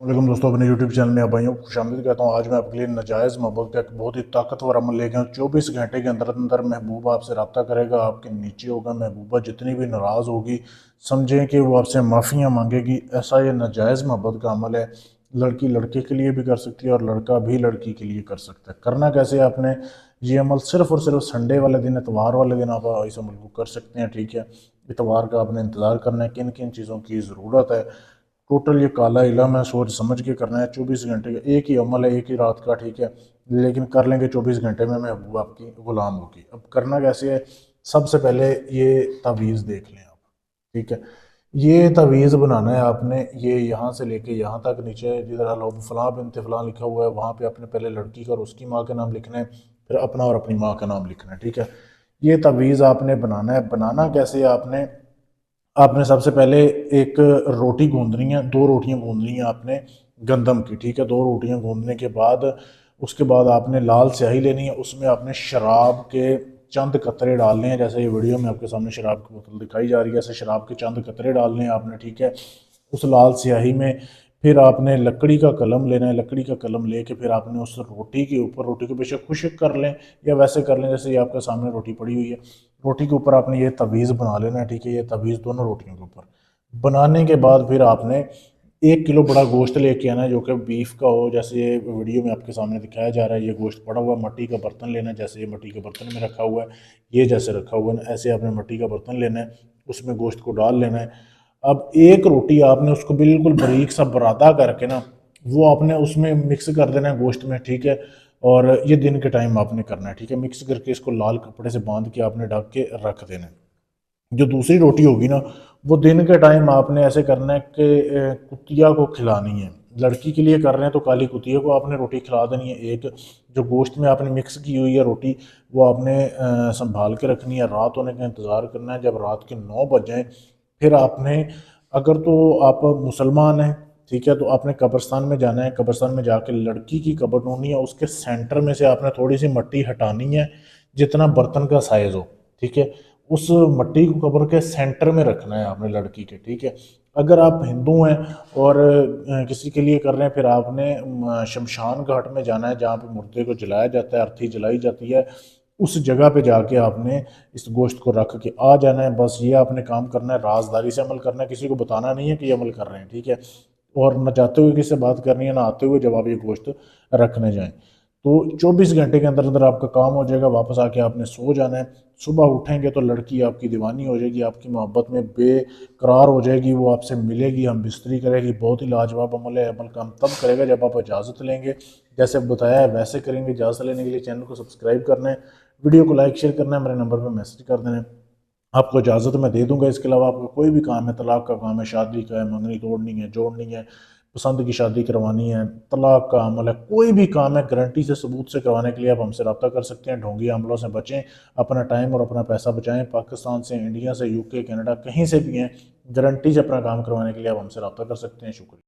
वालेकुम दोस्तों, अपने यूट्यूब चैनल में आप भाइयों को खुशामदीद कहता हूँ। आज मैं आपके लिए नाजायज़ मोहब्बत का एक बहुत ही ताकतवर अमल लेके आया हूँ। 24 घंटे के अंदर अंदर महबूबा आपसे रब्ता करेगा, आपके नीचे होगा। महबूबा जितनी भी नाराज़ होगी, समझें कि वो आपसे माफ़ियाँ मांगेगी। ऐसा ये नाजायज़ मोहब्बत का अमल है। लड़की लड़के के लिए भी कर सकती है और लड़का भी लड़की के लिए कर सकता है। करना कैसे है आपने, ये अमल सिर्फ़ और सिर्फ संडे वाले दिन, इतवार वाले दिन आप इस अमल को कर सकते हैं। ठीक है, इतवार का आपने इंतज़ार करना है। किन किन चीज़ों की ज़रूरत है, टोटल ये काला इलम है, सोच समझ के करना है। 24 घंटे का एक ही अमल है, एक ही रात का। ठीक है, लेकिन कर लेंगे 24 घंटे में, महबूब आपकी गुलाम होगी। अब करना कैसे है, सबसे पहले ये तावीज़ देख लें आप। ठीक है, ये तावीज़ बनाना है आपने। ये यहाँ से लेके यहाँ तक नीचे जिधर अल फलां बिनते फलां लिखा हुआ है, वहाँ पे आपने पहले लड़की का और उसकी माँ का नाम लिखना है, फिर अपना और अपनी माँ का नाम लिखना है। ठीक है, ये तावीज़ आपने बनाना है। बनाना कैसे है, आपने आपने सबसे पहले एक रोटी गूंदनी है, दो रोटियां गूंदनी है आपने गंदम की। ठीक है, दो रोटियां गूंदने के बाद उसके बाद आपने लाल स्याही लेनी है। उसमें आपने शराब के चंद कतरे डालने हैं। जैसे ये वीडियो में आपके सामने शराब की बोतल दिखाई जा रही है, ऐसे शराब के चंद कतरे डालने हैं आपने। ठीक है, उस लाल स्याही में फिर आपने लकड़ी का कलम लेना है। लकड़ी का कलम लेके फिर आपने उस रोटी के ऊपर, रोटी को बेशक खुश्क कर लें या वैसे कर लें जैसे ये आपके सामने रोटी पड़ी हुई है, रोटी के ऊपर आपने ये तवीज़ बना लेना है। ठीक है, ये तवीज़ दोनों रोटियों के ऊपर बनाने के बाद फिर आपने 1 किलो बड़ा गोश्त लेके आना है, जो कि बीफ का हो। जैसे ये वीडियो में आपके सामने दिखाया जा रहा है, ये गोश्त पड़ा हुआ। मट्टी का बर्तन लेना है, जैसे ये मट्टी के बर्तन में रखा हुआ है, ये जैसे रखा हुआ है ऐसे आपने मट्टी का बर्तन लेना है, उसमें गोश्त को डाल लेना है। अब एक रोटी आपने उसको बिल्कुल बारीक सा बरादा करके ना, वो आपने उसमें मिक्स कर देना है गोश्त में। ठीक है, और ये दिन के टाइम आपने करना है। ठीक है, मिक्स करके इसको लाल कपड़े से बांध के आपने ढक के रख देना है। जो दूसरी रोटी होगी ना, वो दिन के टाइम आपने ऐसे करना है कि कुतिया को खिलानी है। लड़की के लिए कर रहे हैं तो काली कुतिया को आपने रोटी खिला देनी है। एक जो गोश्त में आपने मिक्स की हुई है रोटी, वो आपने संभाल के रखनी है। रात होने का इंतज़ार करना है। जब रात के 9 बज जाए, फिर आपने, अगर तो आप मुसलमान हैं, ठीक है, तो आपने कब्रिस्तान में जाना है। कब्रिस्तान में जाके लड़की की कब्र ढूंढनी है, उसके सेंटर में से आपने थोड़ी सी मट्टी हटानी है, जितना बर्तन का साइज हो। ठीक है, उस मट्टी को कब्र के सेंटर में रखना है आपने लड़की के। ठीक है, अगर आप हिंदू हैं और किसी के लिए कर रहे हैं, फिर आपने शमशान घाट में जाना है, जहाँ पे मुर्दे को जलाया जाता है, अर्थी जलाई जाती है। उस जगह पे जाके आपने इस गोश्त को रख के आ जाना है। बस ये आपने काम करना है, राजदारी से अमल करना है, किसी को बताना नहीं है कि ये अमल कर रहे हैं। ठीक है, और न जाते हुए किसी से बात करनी है, ना आते हुए जब आप ये गोश्त रखने जाएं। तो 24 घंटे के अंदर अंदर आपका काम हो जाएगा। वापस आके आपने सो जाना है। सुबह उठेंगे तो लड़की आपकी दीवानी हो जाएगी, आपकी मोहब्बत में बेकरार हो जाएगी, वो आपसे मिलेगी, हम बिस्तरी करेगी। बहुत ही लाजवाब अमल है। अमल का हम तब करेगा जब आप इजाज़त लेंगे। जैसे बताया है वैसे करेंगे। इजाज़त लेने के लिए चैनल को सब्सक्राइब करना है, वीडियो को लाइक शेयर करना है, मेरे नंबर पर मैसेज कर देना है, आपको इजाज़त मैं दे दूंगा। इसके अलावा आपका कोई भी काम है, तलाक का काम है, शादी का है, मंगनी तोड़नी है, जोड़नी है, पसंद की शादी करवानी है, तलाक का अमल है, कोई भी काम है, गारंटी से सबूत से करवाने के लिए आप हमसे रब्ता कर सकते हैं। ढोंगी अमलों से बचें, अपना टाइम और अपना पैसा बचाएं। पाकिस्तान से, इंडिया से, यूके, कनाडा, कहीं से भी हैं, गारंटी से अपना काम करवाने के लिए आप हमसे रब्ता कर सकते हैं। शुक्रिया।